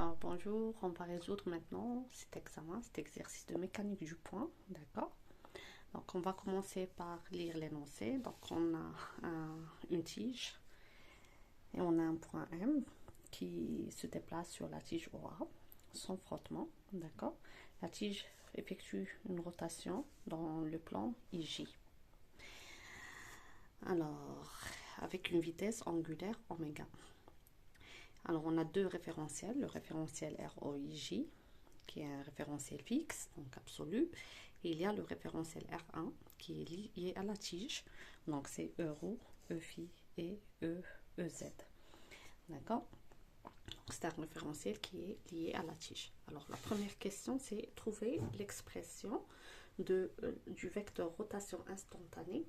Alors bonjour, on va résoudre maintenant cet examen, cet exercice de mécanique du point, d'accord? Donc on va commencer par lire l'énoncé. Donc on a une tige et on a un point M qui se déplace sur la tige OA sans frottement, d'accord? La tige effectue une rotation dans le plan IJ. Alors, avec une vitesse angulaire oméga. Alors, on a deux référentiels, le référentiel ROIJ, qui est un référentiel fixe, donc absolu, et il y a le référentiel R1, qui est lié à la tige, donc c'est Eρ, Eφ et EZ. D'accord? C'est un référentiel qui est lié à la tige. Alors, la première question, c'est trouver l'expression du vecteur rotation instantanée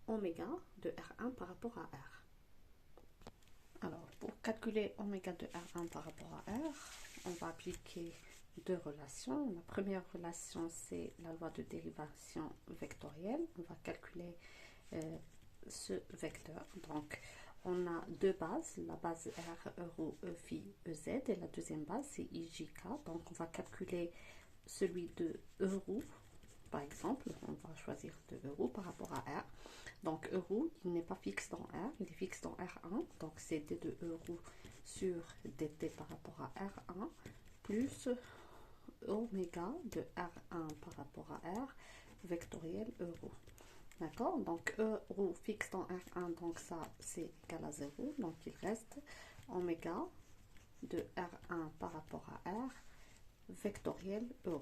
oméga de R1 par rapport à R. Alors, pour calculer oméga de R1 par rapport à R, on va appliquer deux relations. La première relation, c'est la loi de dérivation vectorielle. On va calculer ce vecteur. Donc, on a deux bases. La base R, Eρ, Eφ, EZ. Et la deuxième base, c'est IJK. Donc, on va calculer celui de Eρ. Par exemple, on va choisir de Eρ par rapport à R. Donc, Eρ, il n'est pas fixe dans R, il est fixe dans R1. Donc, c'est d de Eρ sur dt par rapport à R1 plus oméga de R1 par rapport à R vectoriel Eρ. D'accord? Donc, Eρ fixe dans R1, donc ça, c'est égal à 0. Donc, il reste oméga de R1 par rapport à R vectoriel Eρ.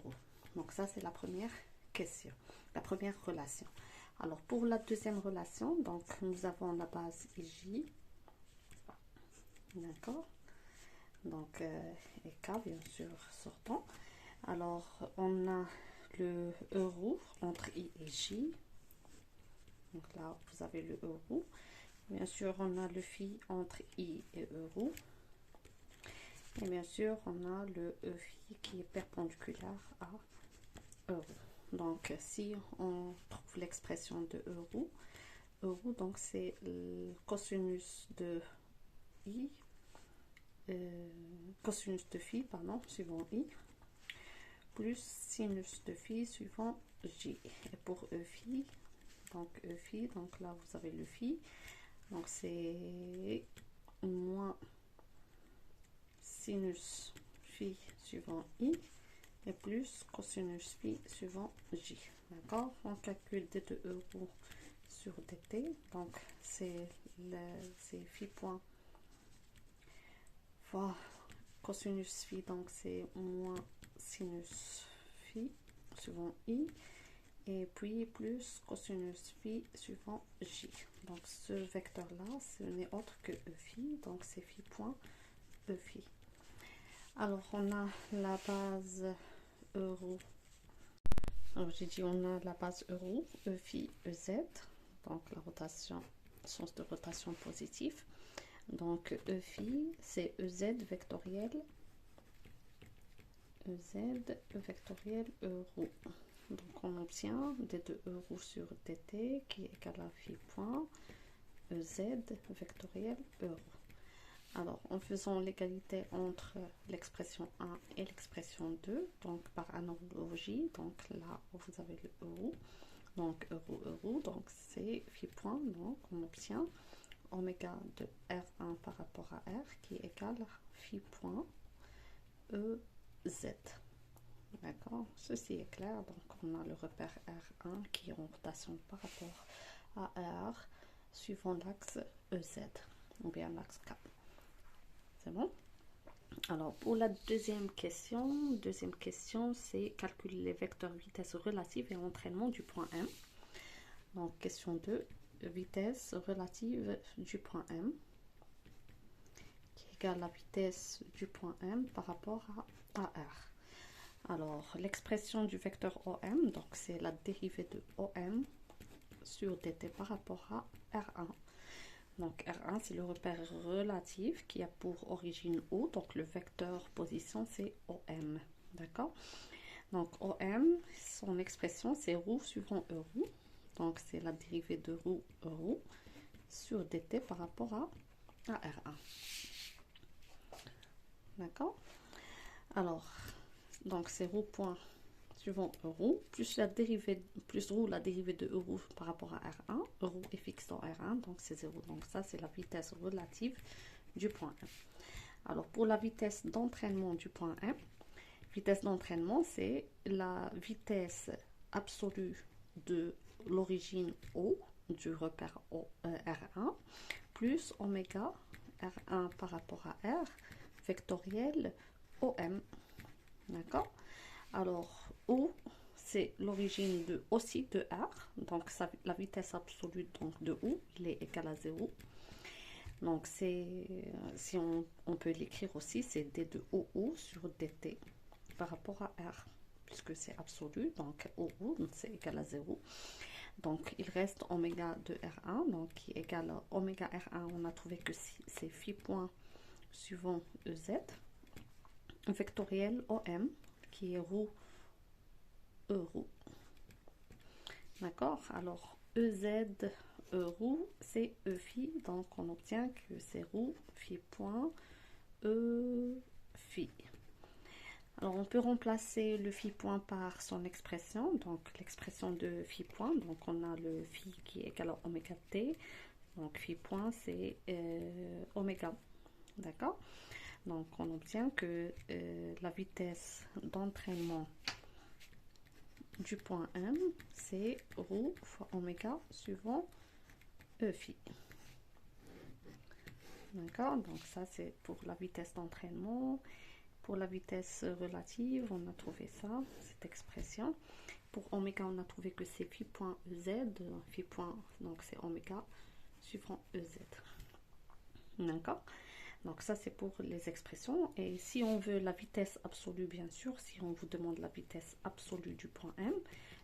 Donc, ça, c'est la première question, la première relation. Alors pour la deuxième relation, donc nous avons la base IJ, d'accord, donc et K bien sûr sortant. Alors on a le Eρ entre I et J, donc là vous avez le Eρ. Bien sûr on a le Φ entre I et Eρ. Et bien sûr on a le Eφ qui est perpendiculaire à Eρ. Donc, si on trouve l'expression de Eρ, donc c'est le cosinus de I, cosinus de Φ, pardon, suivant I, plus sinus de Φ suivant J. Et pour Eφ, donc là vous avez le Φ, donc c'est moins sinus Φ suivant I, et plus cosinus Φ suivant J. D'accord? On calcule d de Eρ sur dt. Donc, c'est Φ point fois cosinus Φ. Donc, c'est moins sinus Φ suivant I. Et puis, plus cosinus Φ suivant J. Donc, ce vecteur-là, ce n'est autre que Eφ. Donc, c'est Φ point Eφ. Alors, on a la base Eρ. Alors, j'ai dit on a la base Eρ, Eφ, EZ. Donc, la rotation, sens de rotation positif. Donc, Eφ, c'est EZ vectoriel. EZ vectoriel Eρ. Donc, on obtient d de Eρ sur dt qui est égal à Φ point EZ vectoriel Eρ. Alors, en faisant l'égalité entre l'expression 1 et l'expression 2, donc par analogie, donc là, vous avez le Eρ, donc Eρ, donc c'est Φ point, donc on obtient oméga de R1 par rapport à R qui est égal à Φ point EZ. D'accord? Ceci est clair, donc on a le repère R1 qui est en rotation par rapport à R suivant l'axe EZ, ou bien l'axe K. C'est bon? Alors, pour la deuxième question, c'est calculer les vecteurs vitesse relative et entraînement du point M. Donc, question 2, vitesse relative du point M, qui est égale à la vitesse du point M par rapport à R. Alors, l'expression du vecteur OM, donc c'est la dérivée de OM sur dt par rapport à R1. Donc R1, c'est le repère relatif qui a pour origine O, donc le vecteur position, c'est OM. D'accord? Donc OM, son expression, c'est ρ suivant Eρ. Donc c'est la dérivée de ρ sur dt par rapport à R1. D'accord? Alors, donc c'est ρ point suivant euro, plus la dérivée, plus ρ, la dérivée de euro par rapport à R1. Euro est fixe dans R1, donc c'est 0. Donc ça, c'est la vitesse relative du point M. Alors, pour la vitesse d'entraînement du point M, vitesse d'entraînement, c'est la vitesse absolue de l'origine O, du repère R1, plus oméga R1 par rapport à R, vectoriel OM. D'accord? Alors, O, c'est l'origine de aussi de R, donc ça, la vitesse absolue donc, de O, il est égal à 0. Donc, c'est, si on peut l'écrire aussi, c'est d de OO sur dt par rapport à R, puisque c'est absolu, donc OO, c'est égal à 0. Donc, il reste oméga de R1, donc qui est égal à oméga R1, on a trouvé que c'est phi point suivant EZ, vectoriel OM, qui est ρ euro. D'accord? Alors, EZ euro, c'est E phi, donc on obtient que c'est ρ phi point E phi. Alors, on peut remplacer le phi point par son expression, donc l'expression de phi point, donc on a le phi qui est égal à oméga t, donc phi point c'est oméga, d'accord? Donc, on obtient que la vitesse d'entraînement du point M, c'est ρ fois oméga suivant E phi. D'accord? Donc, ça, c'est pour la vitesse d'entraînement. Pour la vitesse relative, on a trouvé ça, cette expression. Pour oméga, on a trouvé que c'est phi point EZ, phi point, donc c'est oméga suivant EZ. D'accord? Donc ça, c'est pour les expressions. Et si on veut la vitesse absolue, bien sûr, si on vous demande la vitesse absolue du point M,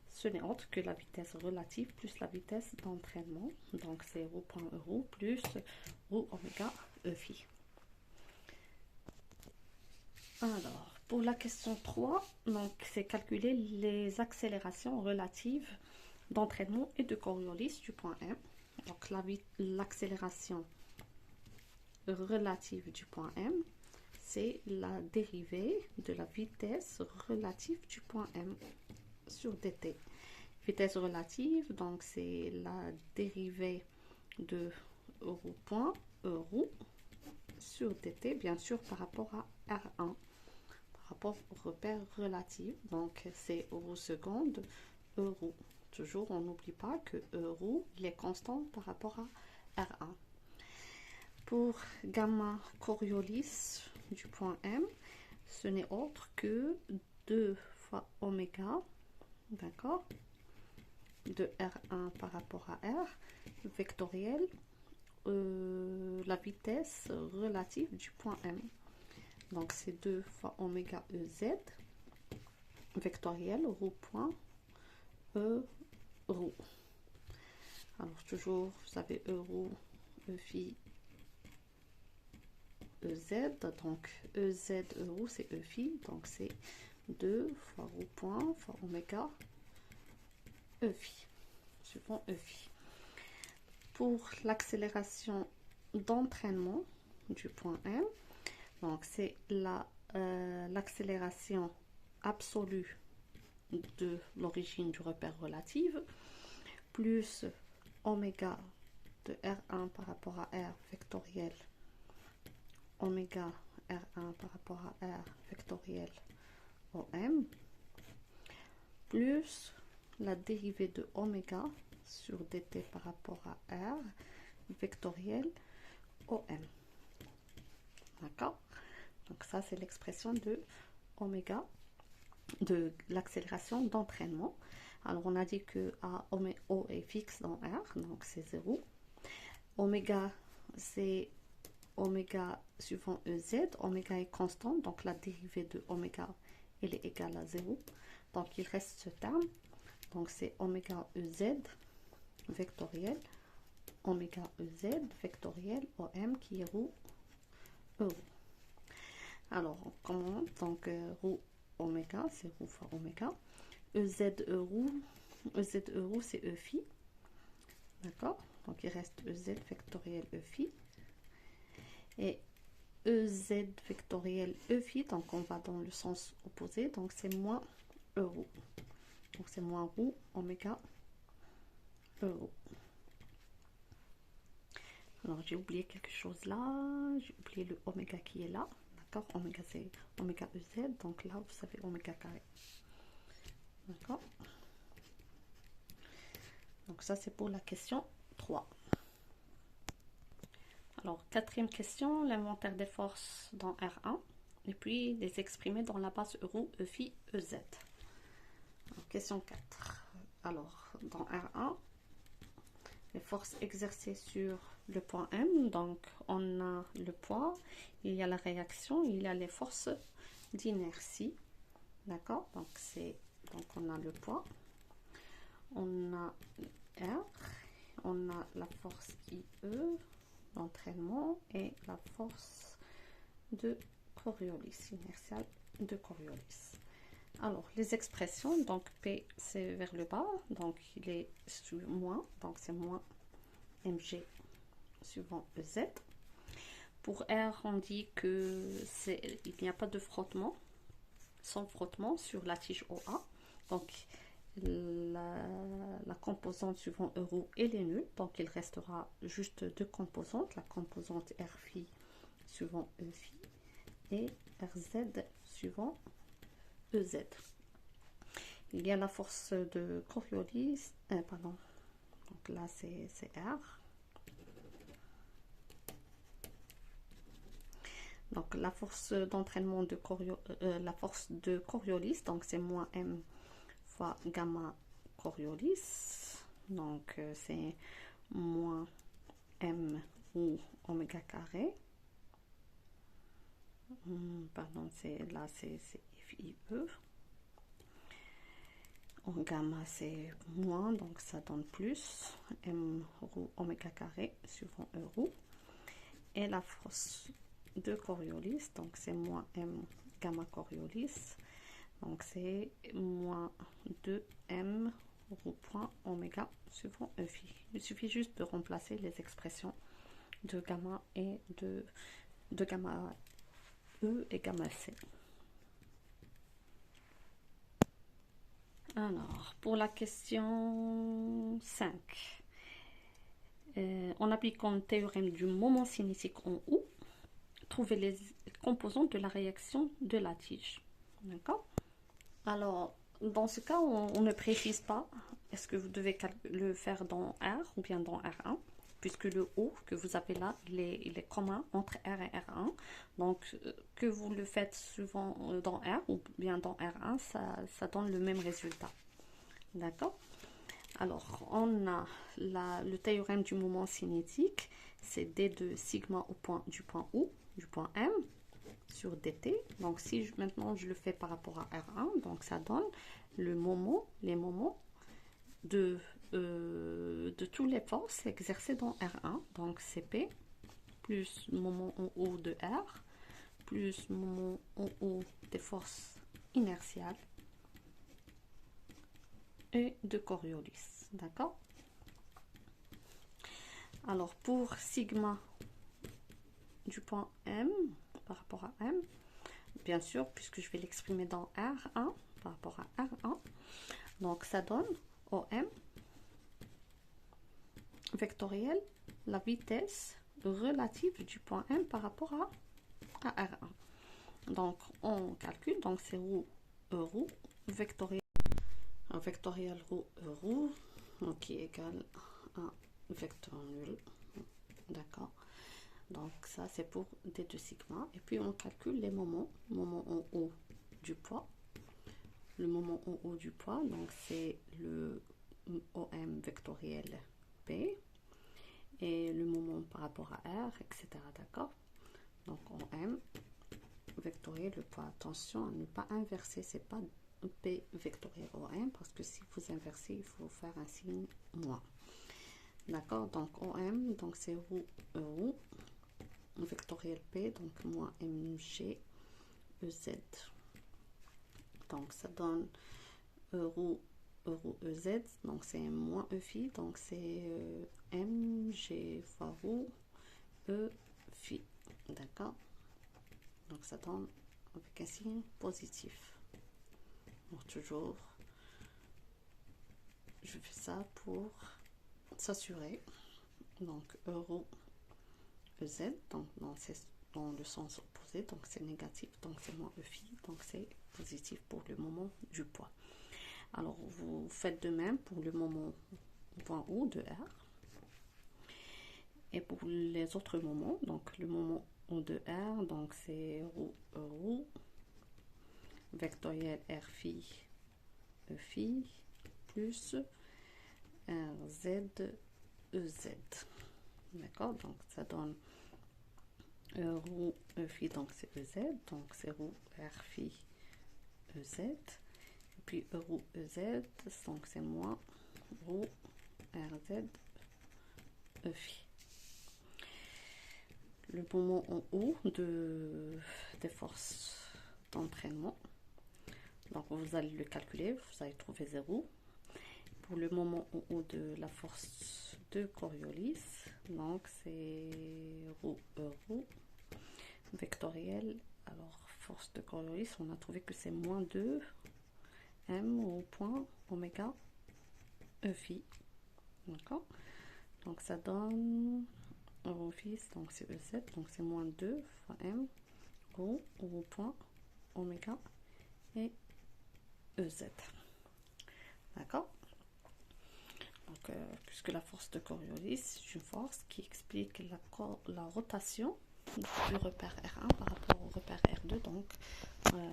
ce n'est autre que la vitesse relative plus la vitesse d'entraînement. Donc c'est ρ point euro plus ρ oméga E phi. Alors, pour la question 3, c'est calculer les accélérations relatives d'entraînement et de Coriolis du point M. Donc l'accélération relative du point M, c'est la dérivée de la vitesse relative du point M sur dt. Vitesse relative, donc c'est la dérivée de euro point euro sur dt, bien sûr par rapport à R1, par rapport au repère relatif, donc c'est euro seconde, euro. Toujours, on n'oublie pas que euro, il est constant par rapport à R1. Pour gamma Coriolis du point M, ce n'est autre que 2 fois oméga, d'accord, de R1 par rapport à R, vectoriel, la vitesse relative du point M. Donc, c'est 2 fois oméga EZ, vectoriel, ρ point E ρ. Alors, toujours, vous avez euro, E phi, EZ, donc EZ euro, c'est E phi, donc c'est 2 fois ρ point fois oméga E phi, suivant E phi. Pour l'accélération d'entraînement du point M, donc c'est l'accélération absolue de l'origine du repère relative plus oméga de R1 par rapport à R vectoriel oméga R1 par rapport à R vectoriel OM plus la dérivée de oméga sur dt par rapport à R vectoriel OM. D'accord? Donc ça, c'est l'expression de oméga, de l'accélération d'entraînement. Alors, on a dit que O est fixe dans R, donc c'est 0. Oméga, c'est oméga suivant EZ. Oméga est constant, donc la dérivée de oméga, elle est égale à 0. Donc, il reste ce terme. Donc, c'est oméga EZ vectoriel, oméga EZ vectoriel OM qui est ρ euro. Alors, on commence. Donc, ρ oméga, c'est ρ fois oméga. EZ euro, c'est E phi. D'accord? Donc, il reste EZ vectoriel E phi. Et EZ vectoriel E phi, donc on va dans le sens opposé, donc c'est moins euro. Donc c'est moins roue oméga euro. Alors j'ai oublié quelque chose là, j'ai oublié le oméga qui est là, d'accord, oméga c'est oméga EZ, donc là vous savez oméga carré, d'accord. Donc ça c'est pour la question 3. Alors quatrième question, l'inventaire des forces dans R1 et puis les exprimer dans la base euro, E phi, EZ. Alors, question 4. Alors dans R1, les forces exercées sur le point M, donc on a le poids, il y a la réaction, il y a les forces d'inertie, d'accord, donc on a le poids, on a R, on a la force IE d'entraînement et la force de Coriolis, inertiale de Coriolis. Alors les expressions, donc P c'est vers le bas, donc il est sur moins, donc c'est moins mg suivant EZ. Pour R, on dit que il n'y a pas de frottement, sans frottement sur la tige OA. Donc la composante suivant euro elle est nulle, donc il restera juste deux composantes, la composante R phi suivant E phi et RZ suivant EZ. Il y a la force de Coriolis, pardon, donc là c'est R. Donc la force d'entraînement de la force de Coriolis, donc c'est moins m fois gamma Coriolis, donc c'est moins m ou oméga carré. Pardon, là c'est FIE. En gamma c'est moins, donc ça donne plus m roue oméga carré suivant e roue. Et la force de Coriolis, donc c'est moins m gamma Coriolis, donc c'est moins 2m roue point oméga suivant e phi. Il suffit juste de remplacer les expressions de gamma et de gamma E et gamma C. Alors, pour la question 5, en appliquant le théorème du moment cinétique en O, trouver les composantes de la réaction de la tige. D'accord? Alors, dans ce cas, on ne précise pas est-ce que vous devez le faire dans R ou bien dans R1, puisque le O que vous avez là, il est commun entre R et R1. Donc, que vous le faites souvent dans R ou bien dans R1, ça donne le même résultat. D'accord? Alors, on a le théorème du moment cinétique, c'est D de sigma du point O, du point M, sur dt. Donc, si maintenant je le fais par rapport à R1, donc ça donne les moments de toutes les forces exercées dans R1. Donc, CP plus moment en haut de R plus moment en haut des forces inertiales et de Coriolis. D'accord? Alors, pour sigma du point M par rapport à M, bien sûr, puisque je vais l'exprimer dans R1 par rapport à R1, donc ça donne OM vectoriel la vitesse relative du point M par rapport à R1. Donc on calcule, donc c'est roue vectoriel roue qui est égal à vecteur nul. D'accord, donc ça c'est pour D2 sigma. Et puis on calcule les moments en haut du poids. Le moment en haut du poids, donc c'est le OM vectoriel P et le moment par rapport à R, etc. D'accord, donc OM vectoriel le poids. Attention à ne pas inverser, c'est pas P vectoriel OM, parce que si vous inversez, il faut faire un signe moins. D'accord, donc OM, donc c'est roue vectoriel P, donc moins mg EZ. Donc ça donne euro EZ, donc c'est moins E phi, donc c'est mg fois roue E phi. D'accord, Donc ça donne avec un signe positif. Donc toujours, je fais ça pour s'assurer. Donc euro EZ, donc dans le sens opposé, donc c'est négatif, donc c'est moins E phi, donc c'est positif pour le moment du poids. Alors vous faites de même pour le moment point O de R. Et pour les autres moments, donc le moment O de R, donc c'est ρ vectoriel R phi E phi plus RZ EZ. D'accord, donc ça donne ρ E phi, donc c'est EZ, donc c'est ρ R phi EZ. Et puis ρ EZ, donc c'est moins ρ RZ E phi. Le moment en haut des forces d'entraînement. Donc vous allez le calculer, vous allez trouver 0. Pour le moment en haut de la force de Coriolis, donc c'est ρ euro vectoriel. Alors force de Coriolis, on a trouvé que c'est moins 2 m au point oméga E phi. D'accord, donc ça donne au fils, donc c'est EZ, donc c'est moins 2 fois M au point oméga et EZ. D'accord, donc puisque la force de Coriolis, c'est une force qui explique la rotation du repère R1 par rapport au repère R2, donc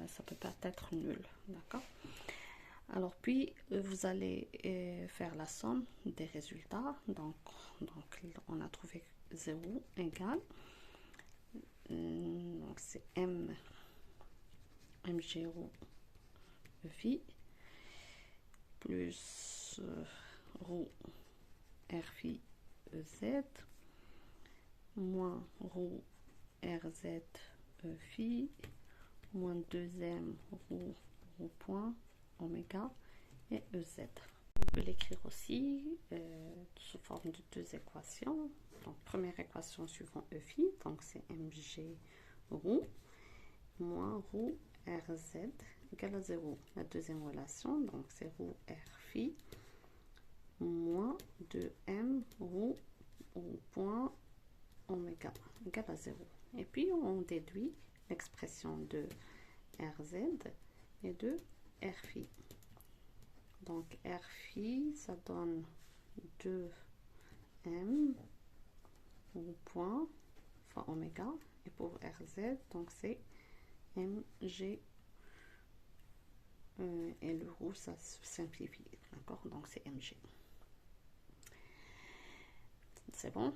ça peut pas être nul. D'accord, alors puis vous allez faire la somme des résultats. Donc on a trouvé 0 égale, donc c'est mg ρ phi plus ρ R phi EZ moins ρ RZ E phi moins 2m ρ point oméga et EZ. On peut l'écrire aussi sous forme de deux équations. Donc première équation suivant E phi, donc c'est mg ρ moins ρ RZ égale à 0. La deuxième relation, donc c'est ρ R phi moins 2m ρ au point oméga égale à 0. Et puis on déduit l'expression de RZ et de R phi. Donc R phi, ça donne 2m au point fois oméga. Et pour RZ, donc c'est mg et le ρ, ça se simplifie. D'accord, donc c'est mg. C'est bon.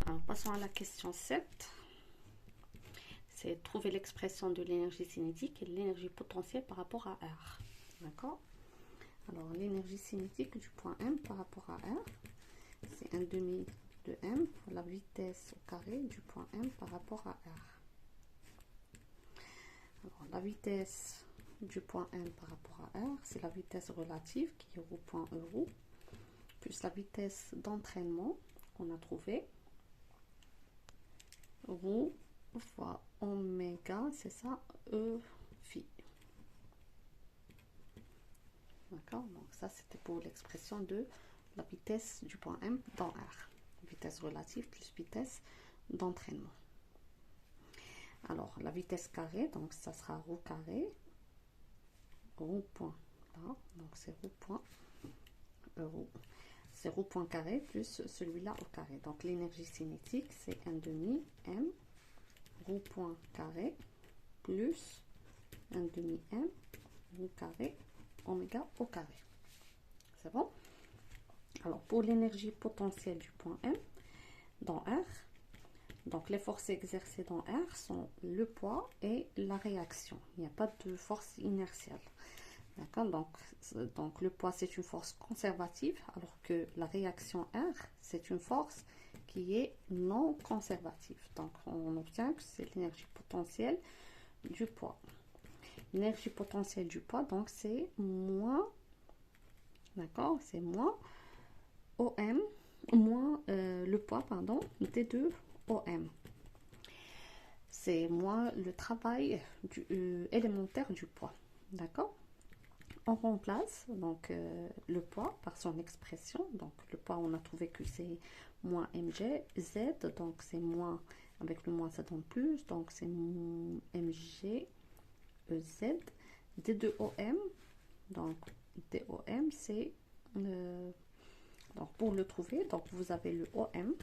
Alors passons à la question 7. C'est trouver l'expression de l'énergie cinétique et l'énergie potentielle par rapport à R. D'accord. Alors l'énergie cinétique du point M par rapport à R, c'est 1 demi de M fois la vitesse au carré du point M par rapport à R. Alors la vitesse du point M par rapport à R, c'est la vitesse relative qui est au point euro, plus la vitesse d'entraînement qu'on a trouvé, ρ fois oméga, c'est ça, E phi. D'accord, donc ça c'était pour l'expression de la vitesse du point M dans R. Vitesse relative plus vitesse d'entraînement. Alors la vitesse carrée, donc ça sera ρ carré, ρ point là, donc c'est ρ point euro. C'est ρ point carré plus celui-là au carré. Donc l'énergie cinétique c'est 1 demi m ρ point carré plus 1 demi m ρ carré oméga au carré. C'est bon? Alors pour l'énergie potentielle du point M dans R, donc les forces exercées dans R sont le poids et la réaction. Il n'y a pas de force inertielle. D'accord, donc le poids c'est une force conservative, alors que la réaction R c'est une force qui est non conservative. Donc on obtient que c'est l'énergie potentielle du poids. L'énergie potentielle du poids, donc c'est moins, d'accord, c'est moins OM, moins le poids, pardon, D2 OM. c'est moins le travail élémentaire du poids. D'accord? On remplace donc le poids par son expression. Donc le poids, on a trouvé que c'est moins mg, z, donc c'est moins, avec le moins ça donne plus, donc c'est mg, z, d2om, donc DOM c'est, donc pour le trouver, donc vous avez le OM,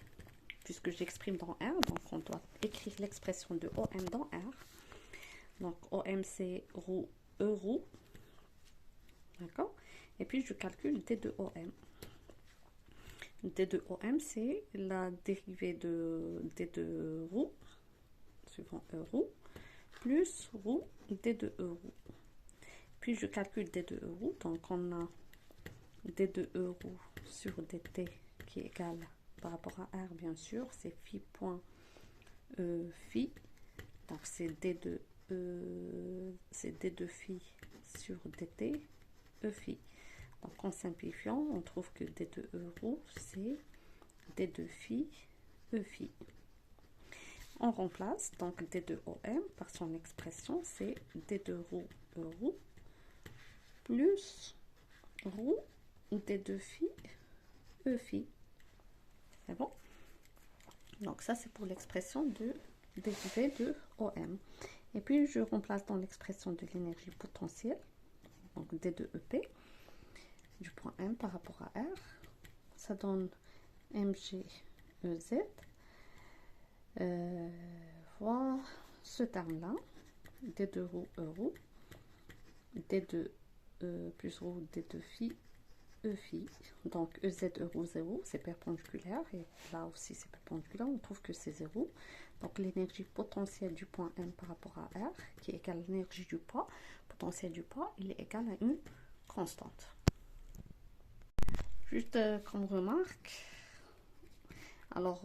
puisque j'exprime dans R, donc on doit écrire l'expression de OM dans R. Donc OM c'est roux, roux. D'accord? Et puis je calcule D2OM. D2OM c'est la dérivée de D2 roux, suivant E roux, plus roux D2E roux. Puis je calcule D2E roux, donc on a D2E roux sur DT qui est égal par rapport à R, bien sûr, c'est phi point phi, donc c'est D2 phi sur DT E phi. Donc en simplifiant, on trouve que D2E roux c'est D2 phi E phi. On remplace donc D2OM par son expression, c'est D2 roux E roux plus roux D2 phi E phi. C'est bon? Donc ça c'est pour l'expression de dérivée de OM. Et puis je remplace dans l'expression de l'énergie potentielle, donc D2EP, du point M par rapport à R. Ça donne mg EZ. Voilà ce terme-là. D2 roux E roux. D2 plus roux D2 phi E phi. Donc EZ E roux 0, c'est perpendiculaire. Et là aussi c'est perpendiculaire. On trouve que c'est 0. Donc l'énergie potentielle du point M par rapport à R, qui est égale à l'énergie du poids, potentiel du poids, il est égal à une constante. Juste comme remarque, alors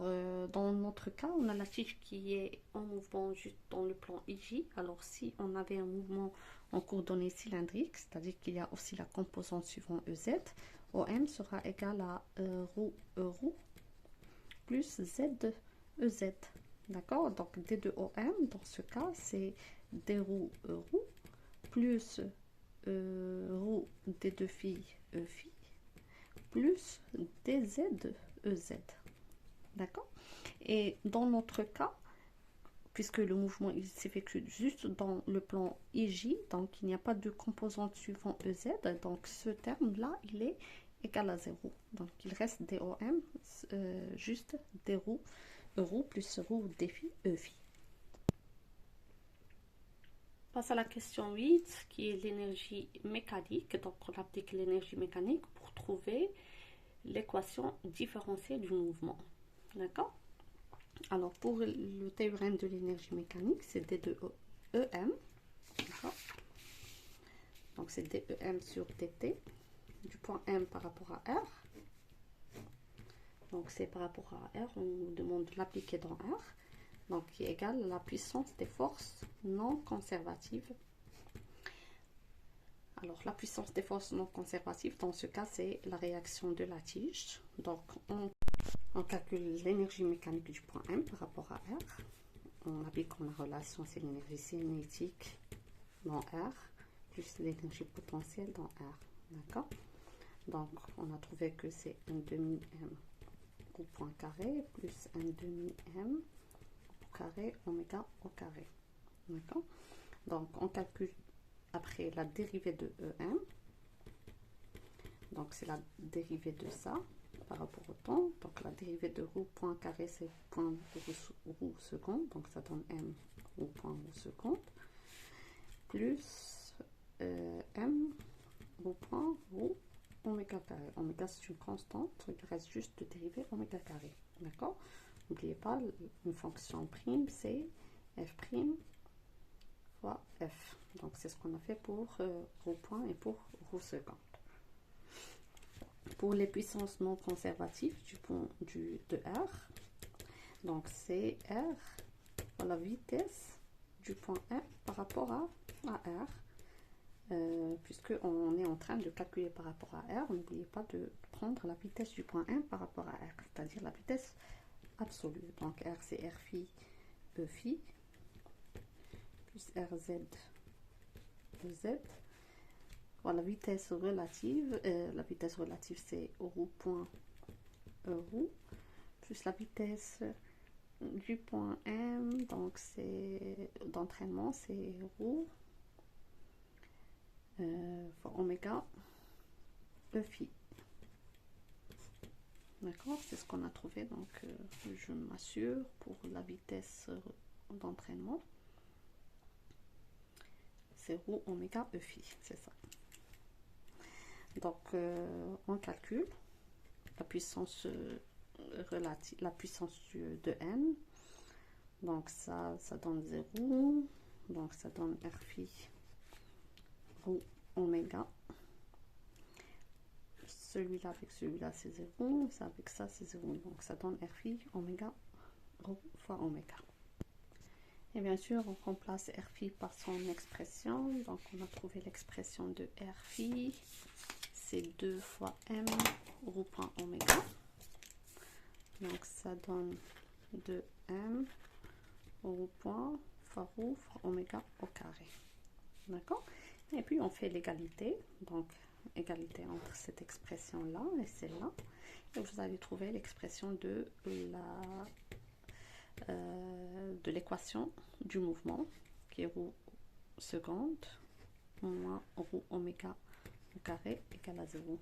dans notre cas, on a la tige qui est en mouvement juste dans le plan IJ. Alors si on avait un mouvement en coordonnées cylindriques, c'est-à-dire qu'il y a aussi la composante suivant EZ, OM sera égal à roux E roux plus Z EZ. D'accord? Donc D2OM, dans ce cas, c'est D roux E roux plus roux D2 phi E phi plus DZ EZ. D'accord? Et dans notre cas, puisque le mouvement il s'effectue juste dans le plan IJ, donc il n'y a pas de composante suivant EZ, donc ce terme-là, il est égal à 0. Donc il reste DOM, juste D roux, E roux plus roux D phi, E phi. Passe à la question 8, qui est l'énergie mécanique. Donc on applique l'énergie mécanique pour trouver l'équation différentielle du mouvement. D'accord? Alors pour le théorème de l'énergie mécanique, c'est D2EM. D'accord? Donc c'est DEM sur DT du point M par rapport à R. Donc c'est par rapport à R, on nous demande de l'appliquer dans R. Donc qui est égal à la puissance des forces non conservatives. Alors la puissance des forces non conservatives, dans ce cas, c'est la réaction de la tige. Donc on calcule l'énergie mécanique du point M par rapport à R. On applique la relation, c'est l'énergie cinétique dans R, plus l'énergie potentielle dans R. D'accord? Donc on a trouvé que c'est un demi-M au point carré, plus un demi-M au carré, oméga au carré. D'accord? Donc on calcule après la dérivée de EM. Donc c'est la dérivée de ça par rapport au temps. Donc la dérivée de roux point carré, c'est point roux seconde. Donc ça donne M au point roux seconde. Plus M au point roux oméga carré. Oméga c'est une constante. Il reste juste de dériver oméga carré. D'accord? N'oubliez pas, une fonction prime, c'est F prime fois F. Donc c'est ce qu'on a fait pour roux point et pour roux seconde. Pour les puissances non conservatives de R, donc c'est R à la vitesse du point M par rapport à R, puisqu'on est en train de calculer par rapport à R, n'oubliez pas de prendre la vitesse du point M par rapport à R, c'est-à-dire la vitesse absolue. Donc R c'est R phi E phi plus RZ de Z. Voilà, vitesse relative. La vitesse relative, c'est roue point roue, plus la vitesse du point M, donc c'est d'entraînement, c'est roue fois oméga E phi. D'accord, c'est ce qu'on a trouvé, donc je m'assure pour la vitesse d'entraînement, c'est roue oméga E phi, c'est ça. Donc on calcule la puissance relative, la puissance de n, donc ça donne 0, donc ça donne R phi roue oméga. Celui-là avec celui-là c'est 0, ça avec ça c'est 0, donc ça donne R phi oméga roue fois oméga. Et bien sûr on remplace R phi par son expression, donc on a trouvé l'expression de R phi, c'est 2 fois m roue point oméga, donc ça donne 2m roue point fois roue fois oméga au carré. D'accord, et puis on fait l'égalité, donc égalité entre cette expression là et celle-là, et vous allez trouver l'expression de l'équation du mouvement qui est roue seconde moins roue oméga au carré égale à 0.